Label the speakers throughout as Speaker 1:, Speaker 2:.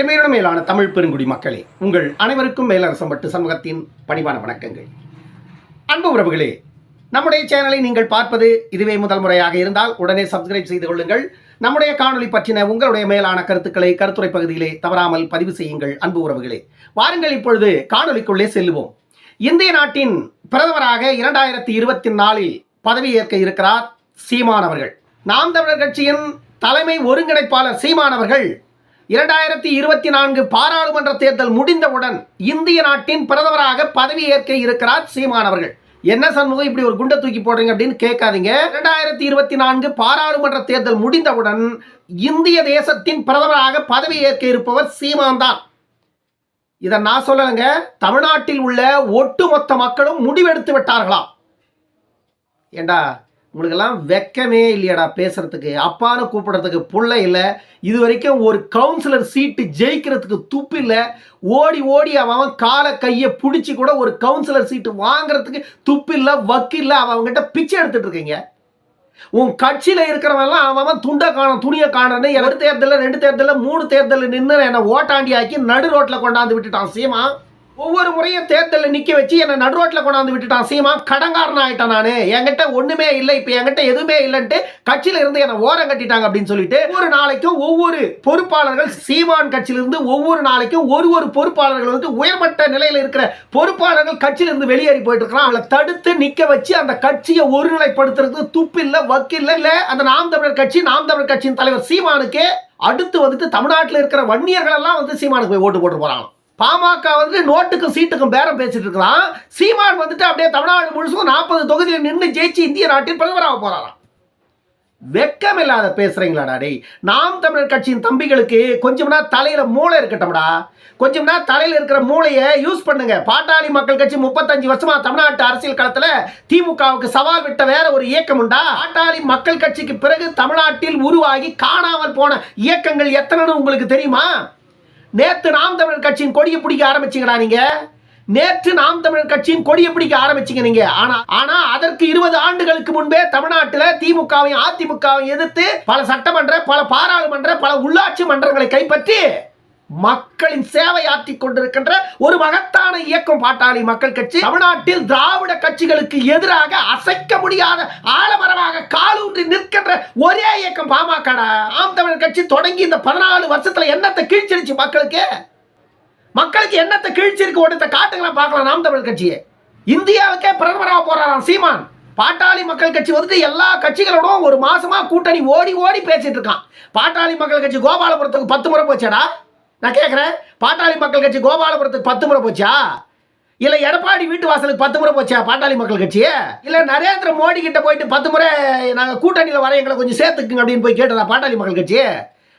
Speaker 1: என் மேலான தமிழ் பெருங்குடி மக்களே, உங்கள் அனைவருக்கும் மேலரசம்பட்டு சமூகத்தின் பணிவான வணக்கங்கள். அன்பு உறவுகளே, நம்முடைய சேனலை நீங்கள் பார்ப்பது இதுவே முதல் முறையாக இருந்தால் உடனே சப்ஸ்கிரைப் செய்து கொள்ளுங்கள். நம்முடைய காணொலி பற்றின உங்களுடைய மேலான கருத்துக்களை கருத்துரை பகுதியிலே தவறாமல் பதிவு செய்யுங்கள். அன்பு உறவுகளே, வாருங்கள் இப்பொழுது காணொலிக்குள்ளே செல்லுவோம். இந்திய நாட்டின் பிரதமராக 2024 பதவியேற்க இருக்கிறார் சீமான் அவர்கள். நாம் தமிழர் கட்சியின் தலைமை ஒருங்கிணைப்பாளர் சீமான் அவர்கள் 2024 பாராளுமன்ற தேர்தல் முடிந்தவுடன் இந்திய நாட்டின் பிரதமராக பதவியேற்க இருக்கிறார் சீமான் அவர்கள். என்ன சண்முகம் இப்படி ஒரு குண்டை தூக்கி போடுறீங்க அப்படின்னு கேட்காதீங்க. 2024 பாராளுமன்ற தேர்தல் முடிந்தவுடன் இந்திய தேசத்தின் பிரதமராக பதவியேற்க இருப்பவர் சீமான் தான். இதை நான் சொல்லலைங்க, தமிழ்நாட்டில் உள்ள ஒட்டுமொத்த மக்களும் முடிவெடுத்து விட்டார்களாம். ஏண்டா உங்களுக்கெல்லாம் வெக்கமே இல்லையாடா பேசுறதுக்கு? அப்பான்னு கூப்பிடுறதுக்கு புள்ள இல்லை. இது வரைக்கும் ஒரு கவுன்சிலர் சீட்டு ஜெயிக்கிறதுக்கு துப்பு இல்லை. ஓடி ஓடி அவன் காலை கையை பிடிச்சி கூட ஒரு கவுன்சிலர் சீட்டு வாங்குறதுக்கு துப்பு இல்லை, வக்கு இல்லை. அவங்ககிட்ட பிச்சை எடுத்துட்டு இருக்கீங்க. உன் கட்சியில் இருக்கிறவெல்லாம் அவன் துண்டை காணும் துணியை காணன்னு ஒரு தேர்தலில் 2 தேர்தலில் 3 தேர்தலில் நின்று என்னை ஓட்டாண்டி ஆக்கி நடு ரோட்டில் கொண்டாந்து விட்டுட்டான் சீமா. ஒவ்வொரு முறையும் தேர்தலில் நிற்க வச்சு என்னை நடு ரோட்டில் கொண்டாந்து விட்டுட்டான் சீமா. கடங்காரன் ஆகிட்டான். நான் என்கிட்ட ஒன்றுமே இல்லை, இப்போ என்கிட்ட எதுவுமே இல்லைன்ட்டு கட்சியில் இருந்து என்னை ஓரம் கட்டிட்டாங்க அப்படின்னு சொல்லிட்டு ஒவ்வொரு நாளைக்கும் ஒவ்வொரு பொறுப்பாளர்கள் சீமான் கட்சியிலிருந்து ஒவ்வொரு நாளைக்கும் ஒரு பொறுப்பாளர்கள் வந்து உயர்மட்ட நிலையில் இருக்கிற பொறுப்பாளர்கள் கட்சியிலிருந்து வெளியேறி போயிட்டு இருக்கிறான். அவளை தடுத்து நிற்க வச்சு அந்த கட்சியை ஒருநிலைப்படுத்துறதுக்கு துப்பு இல்லை, வக்கு இல்லை. அந்த நாம் தமிழர் கட்சியின் தலைவர் சீமானுக்கு அடுத்து வந்துட்டு தமிழ்நாட்டில் இருக்கிற வன்னியர்கள் எல்லாம் வந்து சீமானுக்கு போய் ஓட்டு போட்டு போறாங்க. பாமக வந்து நோட்டுக்கும் சீட்டுக்கும் பேரம் பேசிட்டு இருக்கலாம். சீமான் வந்துட்டு அப்படியே தமிழ்நாடு முழுசும் 40 தொகுதியில் நின்று ஜெயிச்சு இந்திய நாட்டின் பிரதமராக போறாராம். வெக்கம் இல்லாத பேசுறீங்களாடா டேய். நாம் தமிழர் கட்சியின் தம்பிகளுக்கு கொஞ்சம்னா தலையில மூளை இருக்கட்டும்டா. கொஞ்சம்னா தலையில இருக்கிற மூளையை யூஸ் பண்ணுங்க. பாட்டாளி மக்கள் கட்சி 35 வருஷமா தமிழ்நாட்டு அரசியல் களத்துல திமுகவுக்கு சவால் விட்ட வேற ஒரு இயக்கம் உண்டா? பாட்டாளி மக்கள் கட்சிக்கு பிறகு தமிழ்நாட்டில் உருவாகி காணாமல் போன இயக்கங்கள் எத்தனைன்னு உங்களுக்கு தெரியுமா? நேற்று நாம் தமிழர் கட்சியின் கொடியை பிடிக்க ஆரம்பிச்சீங்களா நீங்க? நேற்று நாம் தமிழர் கட்சியின் கொடியை பிடிக்க ஆரம்பிச்சீங்க நீங்க. ஆனா அதற்கு 20 ஆண்டுகளுக்கு முன்பே தமிழ்நாட்டில் திமுகவையும் அதிமுகவையும் எதிர்த்து பல சட்டமன்ற, பல பாராளுமன்ற, பல உள்ளாட்சி மன்றங்களை கைப்பற்றி மக்களின் சேவை ஆற்றிக் கொண்டிருக்கின்ற ஒரு மகத்தான இயக்கம் பாட்டாளி மக்கள் கட்சி. தமிழ்நாட்டில் திராவிட கட்சிகளுக்கு எதிராக அசைக்க முடியாத ஆலமரமாக காலூன்றி நிற்கின்ற ஒரே இயக்கம் பாமக. நாம் தமிழர் கட்சி தொடங்கி இந்த 14 வருஷத்துல என்னத்தை கீழ்ச்சிருச்சு மக்களுக்கு என்னத்தை கீழ்ச்சிருக்கு ஓட்டத்தை காட்டுங்களா பார்க்கலாம். நாம் தமிழர் கட்சியை இந்தியாவுக்கே பிரதமராக போறாராம் சீமான். பாட்டாளி மக்கள் கட்சி வந்துட்டு எல்லா கட்சிகளோடும் ஒரு மாசமா கூட்டணி ஓடி ஓடி பேசிட்டு இருக்கான். பாட்டாளி மக்கள் கட்சி கோபாலபுரத்துக்கு 10 முறை போச்சாடா? நான் கேட்குறேன், பாட்டாளி மக்கள் கட்சி கோபாலபுரத்துக்கு 10 முறை போச்சா? இல்லை எடப்பாடி வீட்டு வாசலுக்கு 10 முறை போச்சா பாட்டாளி மக்கள் கட்சி? இல்லை நரேந்திர மோடி கிட்ட போயிட்டு 10 முறை நாங்கள் கூட்டணியில் வர எங்களை கொஞ்சம் சேர்த்துக்குங்க அப்படின்னு போய் கேட்டதா பாட்டாளி மக்கள் கட்சி?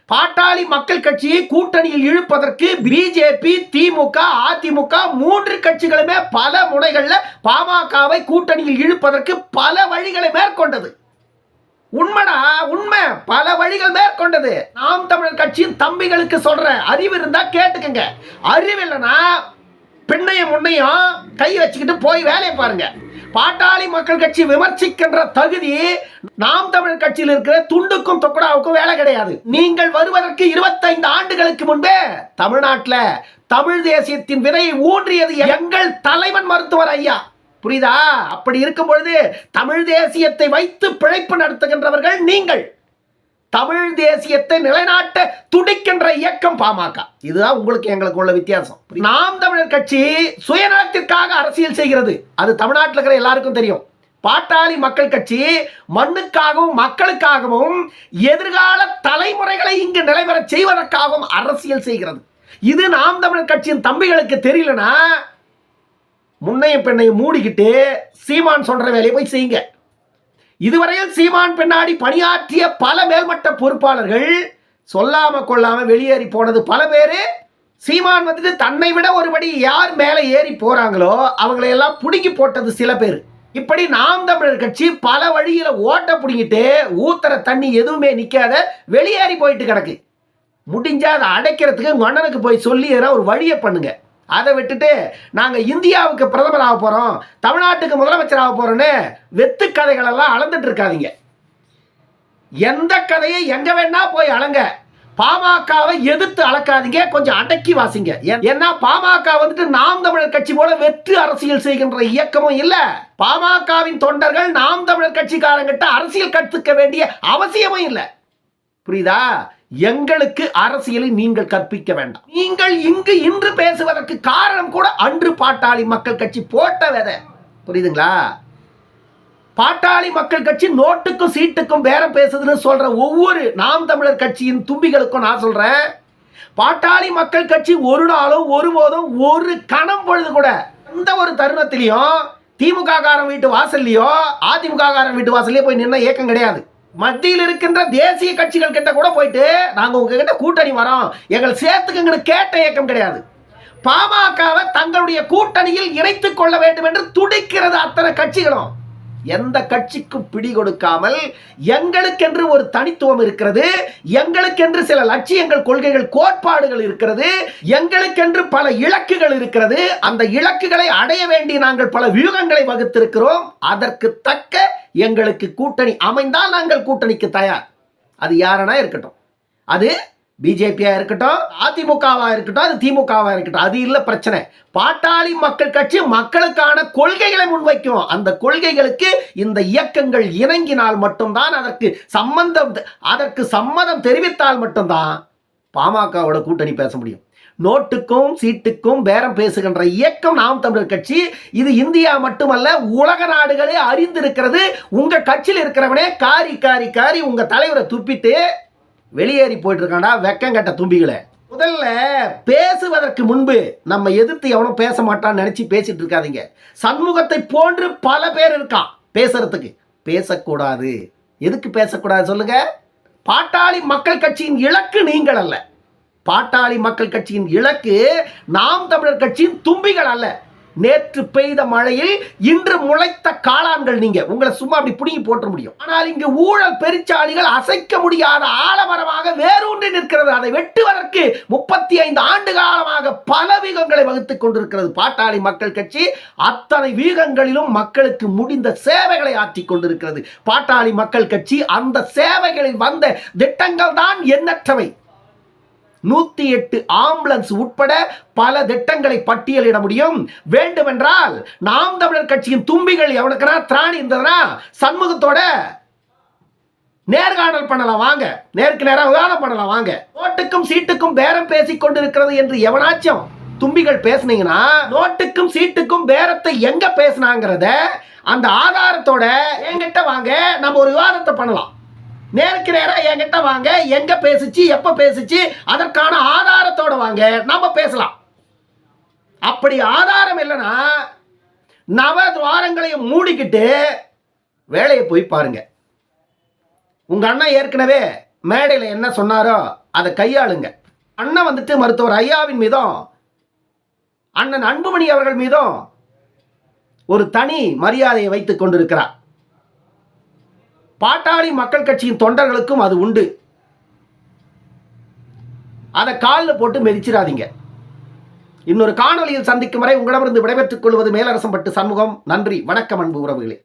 Speaker 1: பாட்டாளி மக்கள் கட்சியை கூட்டணியில் இழுப்பதற்கு பிஜேபி, திமுக, அதிமுக 3 கட்சிகளுமே பல முனைகளில் பாமகவை கூட்டணியில் இழுப்பதற்கு பல வழிகளை மேற்கொண்டது. உண்மைடா, உண்மை. பல வழிகள் மேற்கொண்டது. நாம் தமிழர் கட்சியின் தம்பிகளுக்கு சொல்றேன், அறிவு இருந்தா கேட்டுக்கங்க. அறிவு இல்லைன்னா பின்னையும் முன்னையும் கை வச்சுக்கிட்டு போய் வேலையை பாருங்க. பாட்டாளி மக்கள் கட்சி விமர்சிக்கின்ற தகுதி நாம் தமிழர் கட்சியில் இருக்கிற துண்டுக்கும் தொக்கடாவுக்கும் வேலை கிடையாது. நீங்கள் வருவதற்கு 25 ஆண்டுகளுக்கு முன்பே தமிழ்நாட்டில் தமிழ் தேசியத்தின் விதையை ஊன்றியது எங்கள் தலைவன் மருத்துவர் ஐயா. புரியுதா? அப்படி இருக்கும் பொழுது தமிழ் தேசியத்தை வைத்து பிழைப்பு நடத்துகின்றவர்கள் நீங்கள். தமிழ் தேசியத்தை நிலைநாட்ட துடிக்கின்ற இயக்கம் பாமக. இதுதான் உங்களுக்கு எங்களுக்கு உள்ள வித்தியாசம். நாம் தமிழர் கட்சி சுயநலத்திற்காக அரசியல் செய்கிறது. அது தமிழ்நாட்டில் இருக்கிற எல்லாருக்கும் தெரியும். பாட்டாளி மக்கள் கட்சி மண்ணுக்காகவும் மக்களுக்காகவும் எதிர்கால தலைமுறைகளை இங்கு நிலைபெற செய்வதற்காகவும் அரசியல் செய்கிறது. இது நாம் தமிழர் கட்சியின் தம்பிகளுக்கு தெரியலனா முன்னையும் பெண்ணையும் மூடிக்கிட்டு சீமான் சொல்ற வேலையை போய் செய்யுங்க. இதுவரையில் சீமான் பின்னாடி பணியாற்றிய பல மேல்மட்ட பொறுப்பாளர்கள் சொல்லாம கொள்ளாம வெளியேறி போனது பல பேரு. சீமான் வந்துட்டு தன்னை விட ஒருபடி யார் மேலே ஏறி போறாங்களோ அவங்களை எல்லாம் புடுங்கி போட்டது சில பேர். இப்படி நாம் தமிழர் கட்சி பல வழியில ஓட்ட புடுங்கிட்டு ஊத்துற தண்ணி எதுவுமே நிக்காத வெளியேறி போயிட்டு கிடக்கு. முடிஞ்சா அதை அடைக்கிறதுக்கு மன்னனுக்கு போய் சொல்லி ஒரு வழியை பண்ணுங்க. அதை விட்டுட்டு நாங்கள் இந்தியாவுக்கு பிரதமராக போகிறோம், தமிழ்நாட்டுக்கு முதலமைச்சராக போகிறோன்னு வெத்து கதைகளெல்லாம் அளந்துட்டு இருக்காதீங்க. எந்த கதையை எங்கே வேணா போய் அலங்க. பாமகவை எதிர்த்து அளக்காதீங்க, கொஞ்சம் அடக்கி வாசிங்க. ஏன்னா பாமக வந்துட்டு நாம் தமிழர் கட்சி போல வெற்று அரசியல் செய்கின்ற இயக்கமும் இல்ல. பாமகவின் தொண்டர்கள் நாம் தமிழர் கட்சிக்காரங்கிட்ட அரசியல் கற்றுக்க வேண்டிய அவசியமும் இல்ல. புரியுதா? எங்களுக்கு அரசியலை நீங்கள் கற்பிக்க வேண்டாம். நீங்கள் இங்கு இன்று பேசுவதற்கு காரணம் கூட அன்று பாட்டாளி மக்கள் கட்சி போட்ட விதை. புரியுதுங்களா? பாட்டாளி மக்கள் கட்சி நோட்டுக்கும் சீட்டுக்கும் பேரம் பேசுதுன்னு சொல்ற ஒவ்வொரு நாம் தமிழர் கட்சியின் தும்பிகளுக்கும் நான் சொல்றேன், பாட்டாளி மக்கள் கட்சி ஒரு நாளும் ஒருபோதும் ஒரு கணம் பொழுது கூட எந்த ஒரு தருணத்திலையும் திமுக காரன் வீட்டு வாசல்லையோ அதிமுக காரன் வீட்டு வாசல்லையோ போய் நின்ன இயக்கம் கிடையாது. மத்தியில் இருக்கின்ற தேசிய கட்சிகள் கிட்ட கூட போயிட்டு நாங்க உங்ககிட்ட கூட்டணி வரோம் எங்களை சேர்த்துக்கங்கன்னு கேட்ட இயக்கம் கிடையாது. பாமகவை தங்களுடைய கூட்டணியில் இணைத்துக் கொள்ள வேண்டும் என்று துடிக்கிறது அத்தனை கட்சிகளும். எந்த கட்சிக்கும் பிடி கொடுக்காமல் எங்களுக்கென்று ஒரு தனித்துவம் இருக்கிறது, எங்களுக்கென்று சில லட்சியங்கள், கொள்கைகள், கோட்பாடுகள் இருக்கிறது, எங்களுக்கென்று பல இலக்குகள் இருக்கிறது. அந்த இலக்குகளை அடைய வேண்டி நாங்கள் பல வியூகங்களை வகுத்திருக்கிறோம். அதற்கு தக்க எங்களுக்கு கூட்டணி அமைந்தால் நாங்கள் கூட்டணிக்கு தயார். அது யாரனா இருக்கட்டும், அது பிஜேபியா இருக்கட்டும், அதிமுகவா இருக்கட்டும், அது திமுகவா இருக்கட்டும், அது இல்ல பிரச்சனை. பாட்டாளி மக்கள் கட்சி மக்களுக்கான கொள்கைகளை முன்வைக்கும். அந்த கொள்கைகளுக்கு இந்த இயக்கங்கள் இணங்கினால் மட்டும்தான், அதற்கு சம்மதம் தெரிவித்தால் மட்டும்தான் பாமகவோட கூட்டணி பேச முடியும். நோட்டுக்கும் சீட்டுக்கும் பேரம் பேசுகின்ற இயக்கம் நாம் தமிழர் கட்சி. இது இந்தியா மட்டுமல்ல, உலக நாடுகளே அறிந்திருக்கிறது. உங்க கட்சியில் இருக்கிறவனே காரி காரி காரி உங்க தலைவரை துப்பிட்டு வெளியேறி போயிட்டு இருக்காண்டா வெக்கங்கட்ட தும்பிகளை. முதல்ல பேசுவதற்கு முன்பு நம்ம எதிர்த்து எவனும் பேச மாட்டான்னு நினைச்சு பேசிட்டு இருக்காதீங்க. சண்முகத்தை போன்று பல பேர் இருக்கான் பேசுறதுக்கு. பேசக்கூடாது. எதுக்கு பேசக்கூடாது சொல்லுங்க? பாட்டாளி மக்கள் கட்சியின் இலக்கு நீங்கள் அல்ல. பாட்டாளி மக்கள் கட்சியின் இலக்கு நாம் தமிழர் கட்சியின் தும்பிகள் அல்ல. நேற்று பெய்த மழையில் இன்று முளைத்த காளான்கள் நீங்க. உங்களை சும்மா அப்படி புடுங்கி போட்ட முடியும். ஆனால் இங்கு ஊழல் பெருச்சாளிகள் அசைக்க முடியாத ஆலமரமாக வேரூன்றி நிற்கிறது. அதை வெட்டுவதற்கு 35 ஆண்டு காலமாக பல வீகங்களை வகுத்துக் கொண்டிருக்கிறது பாட்டாளி மக்கள் கட்சி. அத்தனை வீகங்களிலும் மக்களுக்கு முடிந்த சேவைகளை ஆற்றிக் கொண்டிருக்கிறது பாட்டாளி மக்கள் கட்சி. அந்த சேவைகளில் வந்த திட்டங்கள் தான் எண்ணற்றவை. 108 ஆம்புலன்ஸ் உட்பட பல திட்டங்களை பட்டியலிட முடியும். வேண்டுமென்றால் நாம் தமிழர் கட்சியின் தும்பிகள் எவனுக்குனா திராணி இருந்ததுன்னா சண்முகத்தோட நேர்காணல் பண்ணலாம் வாங்க, நேருக்கு நேராக விவாதம் பண்ணலாம் வாங்க. நோட்டுக்கும் சீட்டுக்கும் பேரம் பேசிக் கொண்டிருக்கிறது என்று எவனாச்சும் தும்பிகள் பேசுனீங்கன்னா, நோட்டுக்கும் சீட்டுக்கும் பேரத்தை எங்க பேசினாங்கிறத அந்த ஆதாரத்தோட என்கிட்ட வாங்க, நம்ம ஒரு விவாதத்தை பண்ணலாம். நேருக்கு நேராக என்கிட்ட வாங்க, எங்க பேசிச்சு, எப்ப பேசிச்சு, அதற்கான ஆதாரத்தோட வாங்க, நம்ம பேசலாம். அப்படி ஆதாரம் இல்லைன்னா நவத்வாரங்களையும் மூடிக்கிட்டு வேலையை போய் பாருங்க. உங்க அண்ணன் ஏற்கனவே மேடையில் என்ன சொன்னாரோ அதை கையாளுங்க. அண்ணன் வந்துட்டு மருத்துவர் ஐயாவின் மீதும் அண்ணன் அன்புமணி அவர்கள் மீதும் ஒரு தனி மரியாதையை வைத்துக் கொண்டிருக்கிறார். பாட்டாளி மக்கள் கட்சியின் தொண்டர்களுக்கும் அது உண்டு. அதை காலில் போட்டு மிதிச்சிடாதீங்க. இன்னொரு காணொலியில் சந்திக்கும் வரை உங்களிடமிருந்து விடைபெற்றுக் கொள்வது மேலரசம்பட்டு சண்முகம். நன்றி, வணக்கம் அன்பு உறவுகளே.